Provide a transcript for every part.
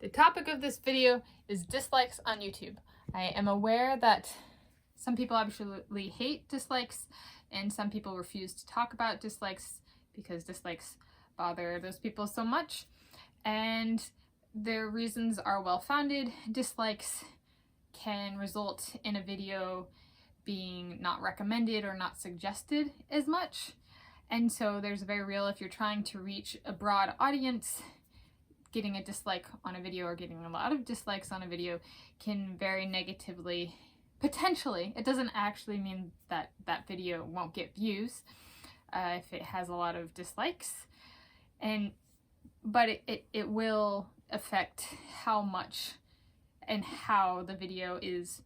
The topic of this video is dislikes on YouTube. I am aware that some people absolutely hate dislikes and some people refuse to talk about dislikes because dislikes bother those people so much, and their reasons are well-founded. Dislikes can result in a video being not recommended or not suggested as much, and so there's a very real, if you're trying to reach a broad audience, getting a dislike on a video or getting a lot of dislikes on a video can very negatively, potentially, it doesn't actually mean that that video won't get views if it has a lot of dislikes, but it will affect how much and how the video is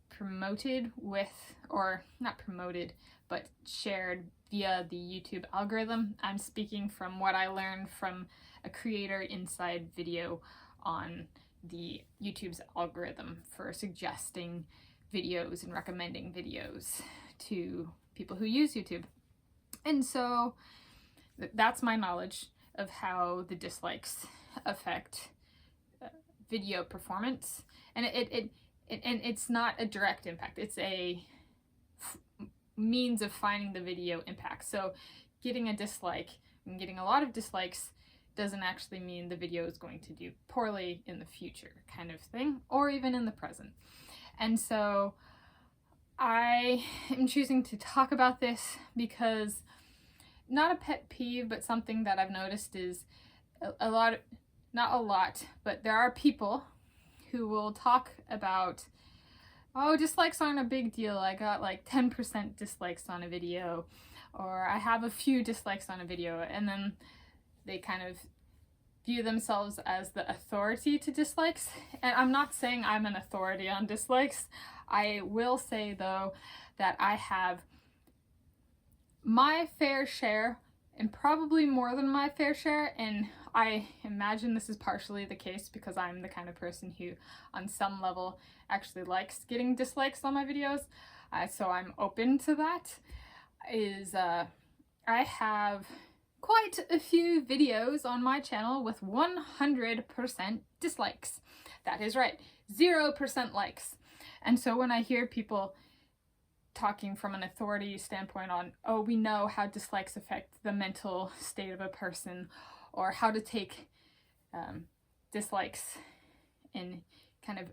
promoted with, or not promoted, but shared via the YouTube algorithm. I'm speaking from what I learned from a creator inside video on the YouTube's algorithm for suggesting videos and recommending videos to people who use YouTube. And so that's my knowledge of how the dislikes affect video performance. And it's not a direct impact, it's a means of finding the video impact. So getting a dislike and getting a lot of dislikes doesn't actually mean the video is going to do poorly in the future, kind of thing, or even in the present. And so I am choosing to talk about this because, not a pet peeve, but something that I've noticed is a lot, not a lot, but there are people who will talk about, oh, dislikes aren't a big deal, I got like 10% dislikes on a video, or I have a few dislikes on a video, and then they kind of view themselves as the authority to dislikes. And I'm not saying I'm an authority on dislikes. I will say though that I have my fair share, and probably more than my fair share, and I imagine this is partially the case because I'm the kind of person who on some level actually likes getting dislikes on my videos, so I'm open to that, is I have quite a few videos on my channel with 100% dislikes. That is right, 0% likes. And so when I hear people talking from an authority standpoint on, oh, we know how dislikes affect the mental state of a person, or how to take dislikes and kind of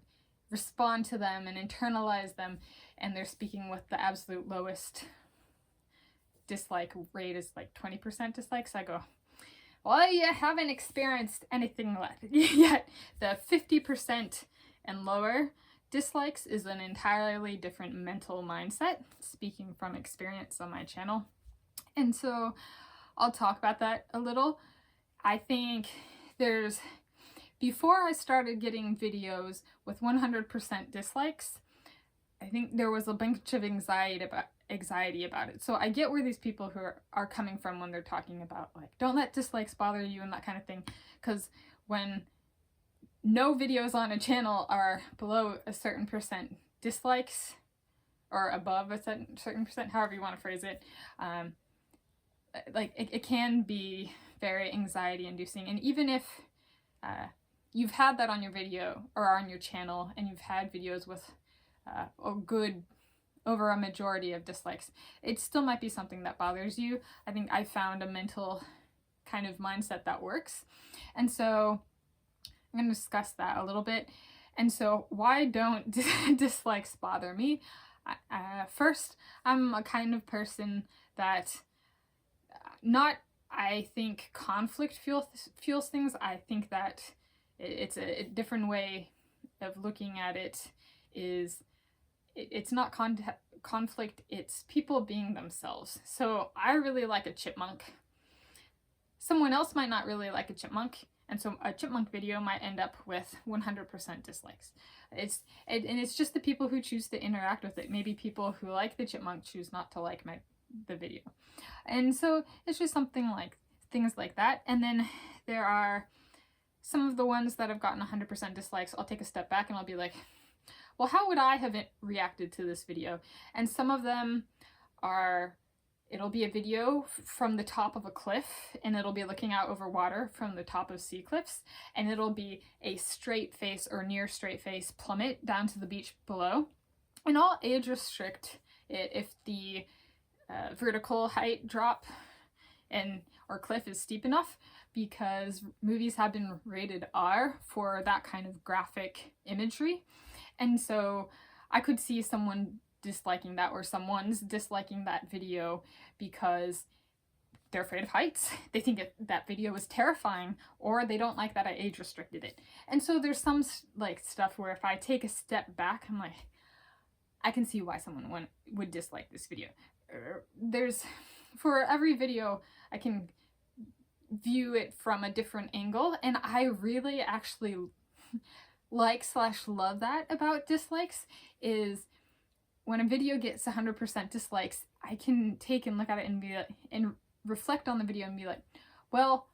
respond to them and internalize them, and they're speaking with the absolute lowest dislike rate is like 20% dislikes, I go, well, you haven't experienced anything yet. The 50% and lower dislikes is an entirely different mental mindset, speaking from experience on my channel. And so I'll talk about that a little. I think before I started getting videos with 100% dislikes, I think there was a bunch of anxiety about it. So I get where these people who are coming from when they're talking about, like, don't let dislikes bother you and that kind of thing, because when no videos on a channel are below a certain percent dislikes, or above a certain percent, however you want to phrase it, like it can be very anxiety inducing. And even if you've had that on your video or on your channel and you've had videos with over a majority of dislikes, it still might be something that bothers you. I think I found a mental kind of mindset that works. And so I'm going to discuss that a little bit. And so why don't dislikes bother me? First, I'm a kind of person that I think conflict fuels things. I think that it's a different way of looking at it. It's not conflict, it's people being themselves. So I really like a chipmunk. Someone else might not really like a chipmunk, and so a chipmunk video might end up with 100% dislikes. It's just the people who choose to interact with it. Maybe people who like the chipmunk choose not to like the video. And so it's just things like that. And then there are some of the ones that have gotten 100% dislikes. I'll take a step back and I'll be like, well, how would I have reacted to this video? And some of them are it'll be a video from the top of a cliff, and it'll be looking out over water from the top of sea cliffs, and it'll be a straight face or near straight face plummet down to the beach below. And I'll age restrict it if the vertical height drop and or cliff is steep enough, because movies have been rated R for that kind of graphic imagery. And so I could see someone disliking that, or someone's disliking that video because they're afraid of heights. They think that video is terrifying, or they don't like that I age restricted it. And so there's some like stuff where if I take a step back, I'm like, I can see why someone would dislike this video. There's, for every video, I can view it from a different angle, and I really actually like/love that about dislikes, is when a video gets 100% dislikes, I can take and look at it and be like, and reflect on the video and be like, well,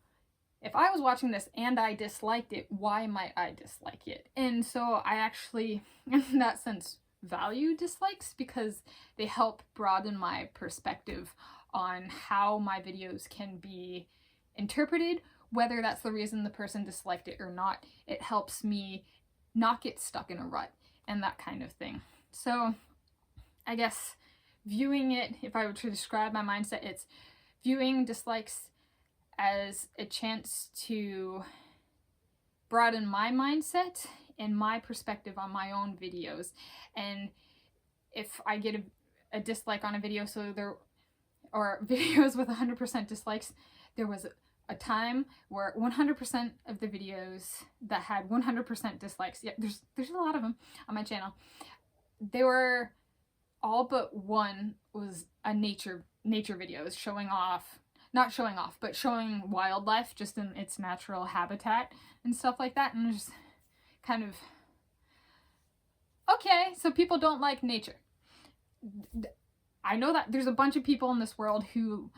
if I was watching this and I disliked it, why might I dislike it? And so I actually, in that sense, value dislikes, because they help broaden my perspective on how my videos can be interpreted, whether that's the reason the person disliked it or not. It helps me not get stuck in a rut and that kind of thing. So I guess viewing it, if I were to describe my mindset, it's viewing dislikes as a chance to broaden my mindset and my perspective on my own videos. And if I get a dislike on a video, or videos with 100% dislikes, there was a time where 100% of the videos that had 100% dislikes, yeah, there's a lot of them on my channel, they were all but one was a nature video, showing off, not showing off, but showing wildlife just in its natural habitat and stuff like that. And just kind of, okay, so people don't like nature. I know that there's a bunch of people in this world who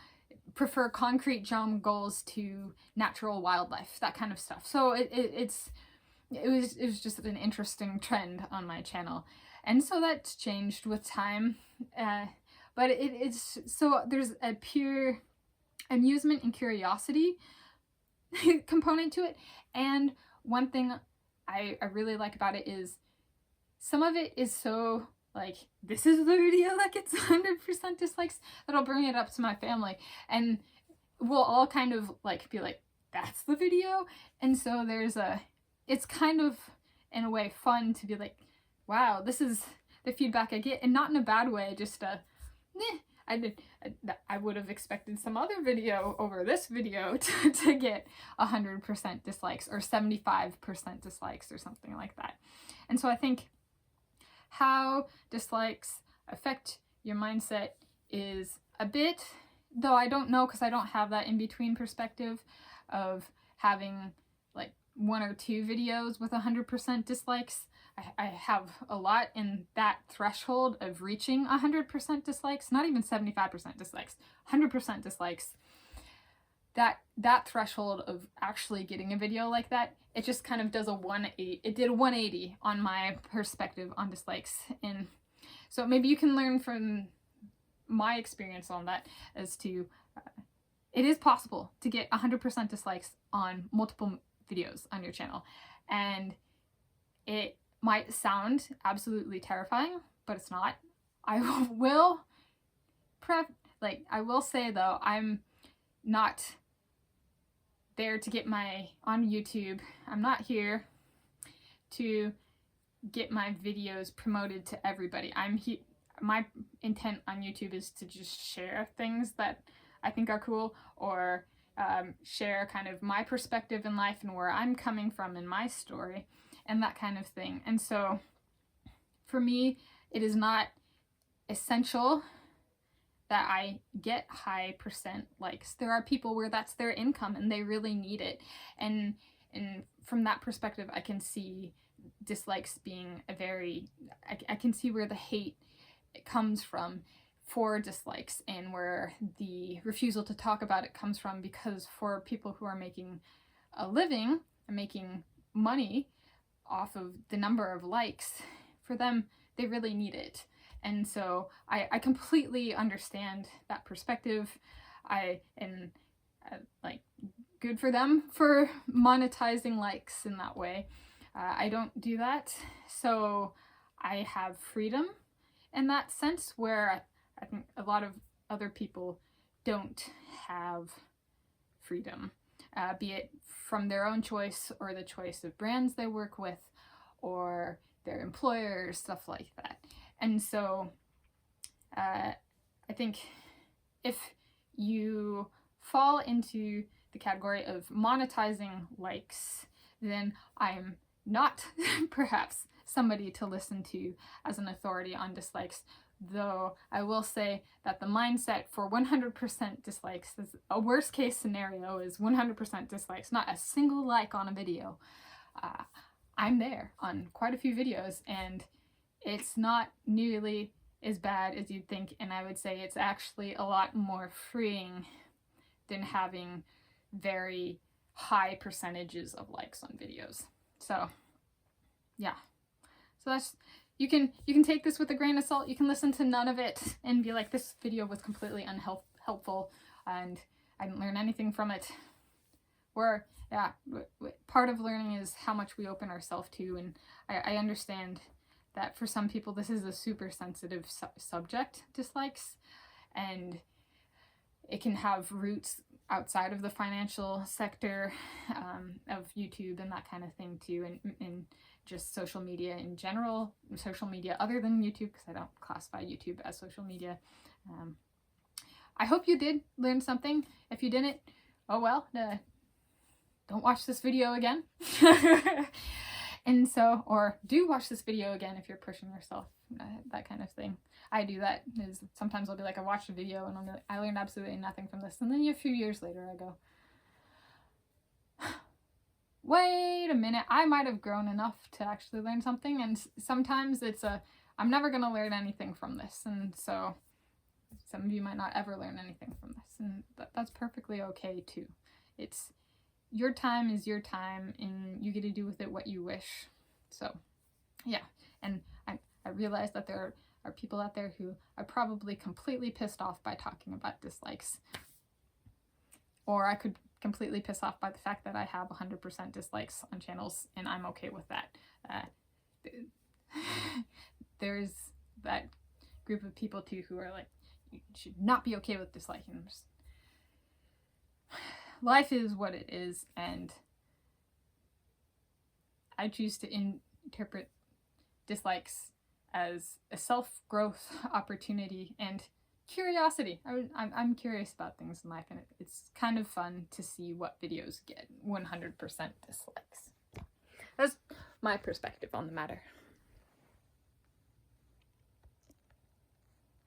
prefer concrete jungles to natural wildlife, that kind of stuff. So it was just an interesting trend on my channel. And so that's changed with time. But it's, so there's a pure amusement and curiosity component to it. And one thing I really like about it is some of it is so like, this is the video that gets 100% dislikes, that I'll bring it up to my family and we'll all kind of like be like, that's the video. And so it's kind of in a way fun to be like, wow, this is the feedback I get, and not in a bad way, just I would have expected some other video over this video to get 100% dislikes or 75% dislikes or something like that. And so I think how dislikes affect your mindset is a bit, though I don't know because I don't have that in-between perspective of having like 1 or 2 videos with 100% dislikes. I have a lot in that threshold of reaching 100% dislikes, not even 75% dislikes, 100% dislikes. That threshold of actually getting a video like that, it just kind of does a 180. It did a 180 on my perspective on dislikes. And so maybe you can learn from my experience on that as to it is possible to get 100% dislikes on multiple videos on your channel. And it might sound absolutely terrifying, but it's not. I will say though, I'm not there to get on YouTube. I'm not here to get my videos promoted to everybody. My intent on YouTube is to just share things that I think are cool, or share kind of my perspective in life and where I'm coming from in my story and that kind of thing. And so for me, it is not essential that I get high percent likes. There are people where that's their income and they really need it. And from that perspective, I can see dislikes being I can see where the hate comes from for dislikes, and where the refusal to talk about it comes from, because for people who are making a living and making money off of the number of likes, for them, they really need it. And so I completely understand that perspective. And like, good for them for monetizing likes in that way. I don't do that. So I have freedom in that sense, where I think a lot of other people don't have freedom, be it from their own choice or the choice of brands they work with or their employers, stuff like that. And so I think if you fall into the category of monetizing likes, then I'm not perhaps somebody to listen to as an authority on dislikes. Though I will say that the mindset for 100% dislikes, is a worst case scenario, is 100% dislikes, not a single like on a video. I'm there on quite a few videos, and it's not nearly as bad as you'd think, and I would say it's actually a lot more freeing than having very high percentages of likes on videos. So yeah, so that's, you can take this with a grain of salt. You can listen to none of it and be like, this video was completely unhelpful and I didn't learn anything from it. Or yeah, part of learning is how much we open ourselves to, and I understand that for some people this is a super sensitive subject, dislikes, and it can have roots outside of the financial sector of YouTube and that kind of thing too, and just social media in general, social media other than YouTube, because I don't classify YouTube as social media. I hope you did learn something. If you didn't, oh well, don't watch this video again. And so, or do watch this video again if you're pushing yourself, that kind of thing. I do that. Is sometimes I'll be like, I watched a video and I'll be like, I learned absolutely nothing from this. And then a few years later I go, wait a minute, I might have grown enough to actually learn something. And sometimes it's I'm never going to learn anything from this. And so some of you might not ever learn anything from this. And that's perfectly okay too. It's, your time is your time and you get to do with it what you wish. So yeah, and I realize that there are people out there who are probably completely pissed off by talking about dislikes. Or I could completely piss off by the fact that I have 100% dislikes on channels, and I'm okay with that. There's that group of people too who are like, you should not be okay with disliking. Life is what it is, and I choose to interpret dislikes as a self-growth opportunity and curiosity. I'm curious about things in life, and it's kind of fun to see what videos get 100% dislikes. That's my perspective on the matter.